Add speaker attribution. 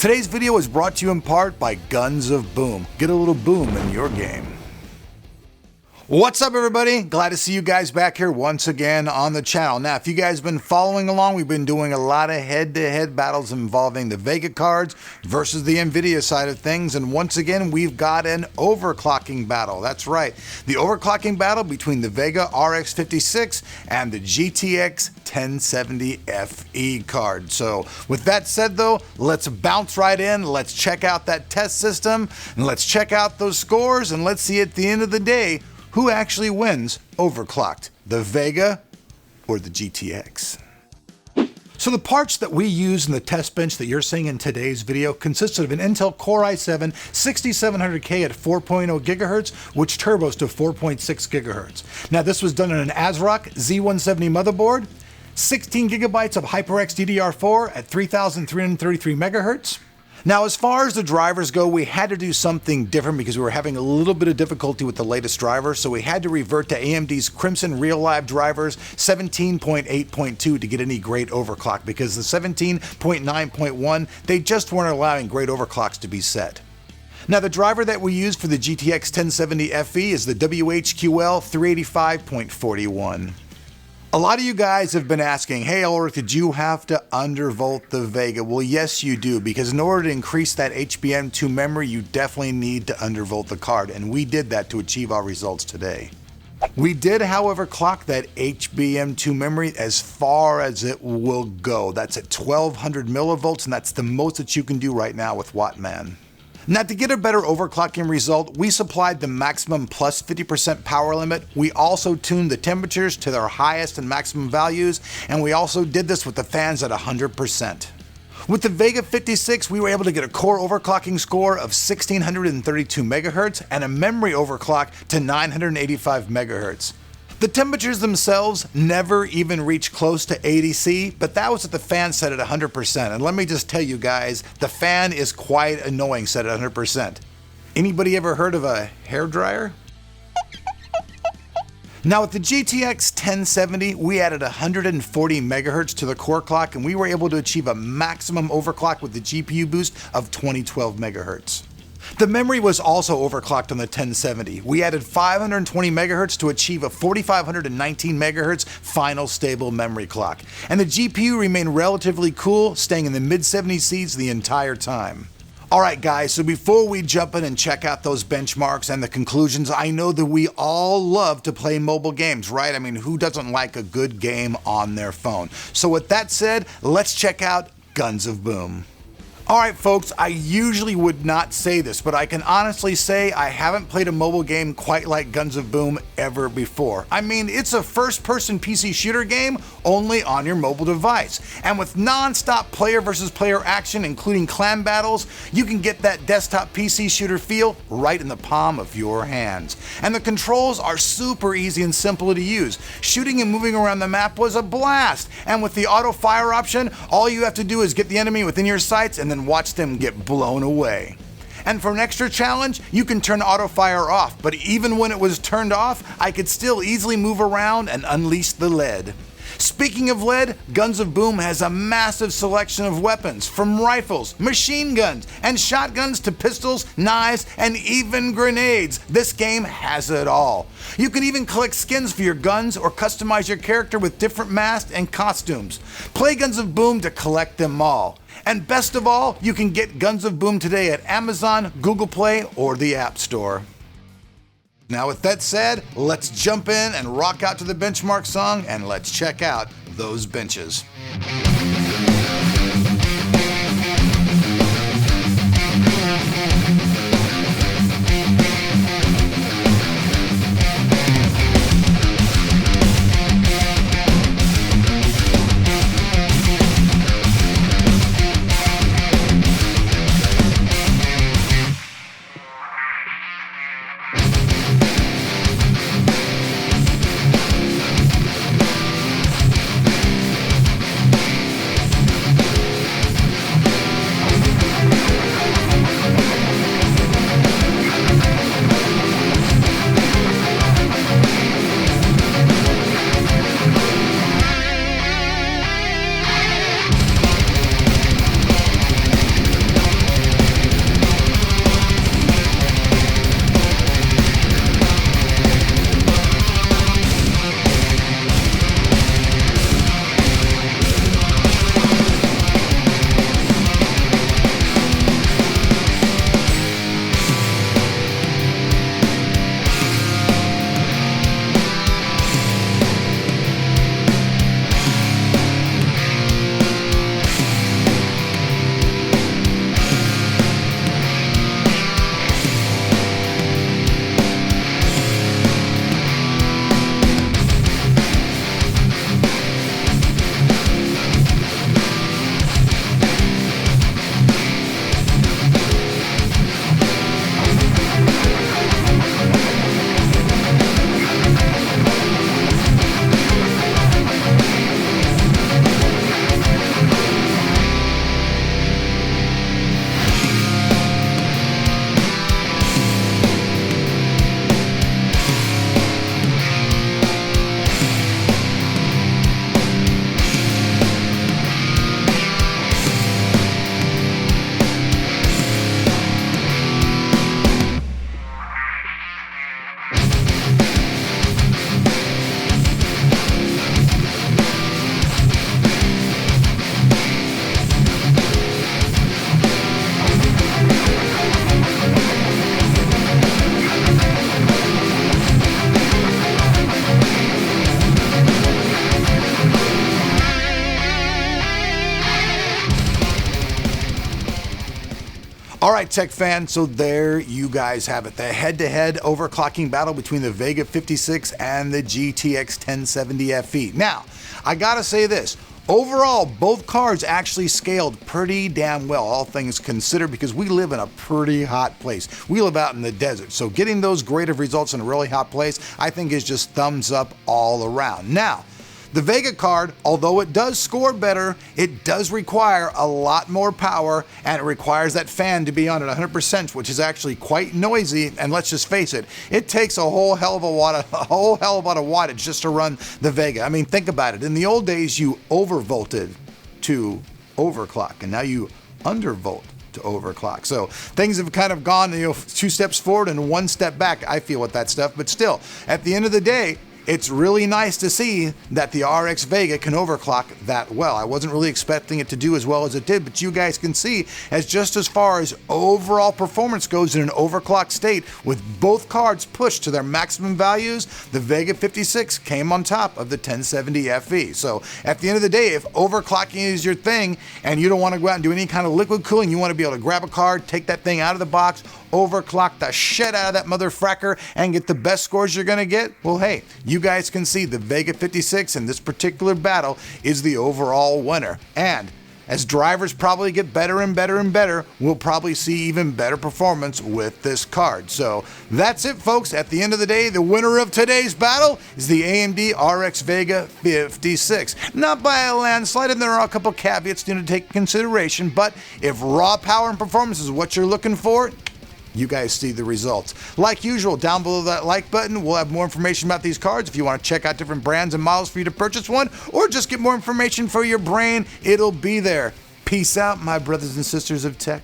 Speaker 1: Today's video is brought to you in part by Guns of Boom. Get a little boom in your game. What's up, everybody? Glad to see you guys back here once again on the channel. Now, if you guys have been following along, we've been doing a lot of head-to-head battles involving the Vega cards versus the NVIDIA side of things, and once again, we've got an overclocking battle. That's right, the overclocking battle between the Vega RX 56 and the GTX 1070 FE card. So, with that said though, let's bounce right in, let's check out that test system, and let's check out those scores, and let's see at the end of the day, who actually wins overclocked, the Vega or the GTX? So the parts that we use in the test bench that you're seeing in today's video consisted of an Intel Core i7 6700K at 4.0 GHz, which turbos to 4.6 GHz. Now this was done on an ASRock Z170 motherboard, 16 gigabytes of HyperX DDR4 at 3333 MHz. Now, as far as the drivers go, we had to do something different because we were having a little bit of difficulty with the latest driver, so we had to revert to AMD's Crimson Real Live drivers 17.8.2 to get any great overclock, because the 17.9.1, they just weren't allowing great overclocks to be set. Now, the driver that we used for the GTX 1070 FE is the WHQL 385.41. A lot of you guys have been asking, hey Ulrich, did you have to undervolt the Vega? Well, yes you do, because in order to increase that HBM2 memory, you definitely need to undervolt the card, and we did that to achieve our results today. We did, however, clock that HBM2 memory as far as it will go. That's at 1200 millivolts, and that's the most that you can do right now with Wattman. Now, to get a better overclocking result, we supplied the maximum plus 50% power limit. We also tuned the temperatures to their highest and maximum values, and we also did this with the fans at 100%. With the Vega 56, we were able to get a core overclocking score of 1632 MHz and a memory overclock to 985 MHz. The temperatures themselves never even reached close to 80°C, but that was at the fan set at 100%. And let me just tell you guys, the fan is quite annoying set at 100%. Anybody ever heard of a hairdryer? Now with the GTX 1070, we added 140 MHz to the core clock, and we were able to achieve a maximum overclock with the GPU boost of 2012 MHz. The memory was also overclocked on the 1070. We added 520 MHz to achieve a 4519 MHz final stable memory clock. And the GPU remained relatively cool, staying in the mid-70°Cs the entire time. Alright guys, so before we jump in and check out those benchmarks and the conclusions, I know that we all love to play mobile games, right? I mean, who doesn't like a good game on their phone? So with that said, let's check out Guns of Boom. Alright folks, I usually would not say this, but I can honestly say I haven't played a mobile game quite like Guns of Boom ever before. I mean, it's a first-person PC shooter game only on your mobile device. And with non-stop player versus player action, including clan battles, you can get that desktop PC shooter feel right in the palm of your hands. And the controls are super easy and simple to use. Shooting and moving around the map was a blast. And with the auto fire option, all you have to do is get the enemy within your sights and then watch them get blown away. And for an extra challenge, you can turn auto fire off, but even when it was turned off, I could still easily move around and unleash the lead. Speaking of lead, Guns of Boom has a massive selection of weapons, from rifles, machine guns, and shotguns to pistols, knives, and even grenades. This game has it all. You can even collect skins for your guns or customize your character with different masks and costumes. Play Guns of Boom to collect them all. And best of all, you can get Guns of Boom today at Amazon, Google Play, or the App Store. Now with that said, let's jump in and rock out to the benchmark song, and let's check out those benches. All right, tech fans, so there you guys have it. The head-to-head overclocking battle between the Vega 56 and the GTX 1070 Fe. Now, I gotta say this. Overall, both cards actually scaled pretty damn well, all things considered, because we live in a pretty hot place. We live out in the desert, so getting those great of results in a really hot place, I think is just thumbs up all around. Now, the Vega card, although it does score better, it does require a lot more power, and it requires that fan to be on at 100%, which is actually quite noisy. And let's just face it, it takes a whole hell of a lot of wattage just to run the Vega. I mean, think about it. In the old days, you overvolted to overclock, and now you undervolt to overclock. So things have kind of gone, 2 steps forward and 1 step back, I feel, with that stuff. But still, at the end of the day, it's really nice to see that the RX Vega can overclock that well. I wasn't really expecting it to do as well as it did, but you guys can see, as far as overall performance goes in an overclocked state, with both cards pushed to their maximum values, the Vega 56 came on top of the 1070 Fe. So at the end of the day, if overclocking is your thing and you don't want to go out and do any kind of liquid cooling, you want to be able to grab a card, take that thing out of the box, overclock the shit out of that motherfracker, and get the best scores you're gonna get, well, hey, you guys can see the Vega 56 in this particular battle is the overall winner. And as drivers probably get better and better and better, we'll probably see even better performance with this card. So that's it, folks. At the end of the day, the winner of today's battle is the AMD RX Vega 56. Not by a landslide, and there are a couple caveats you need to take into consideration, but if raw power and performance is what you're looking for, you guys see the results. Like usual, down below that like button, we'll have more information about these cards. If you want to check out different brands and models for you to purchase one, or just get more information for your brain, it'll be there. Peace out, my brothers and sisters of tech.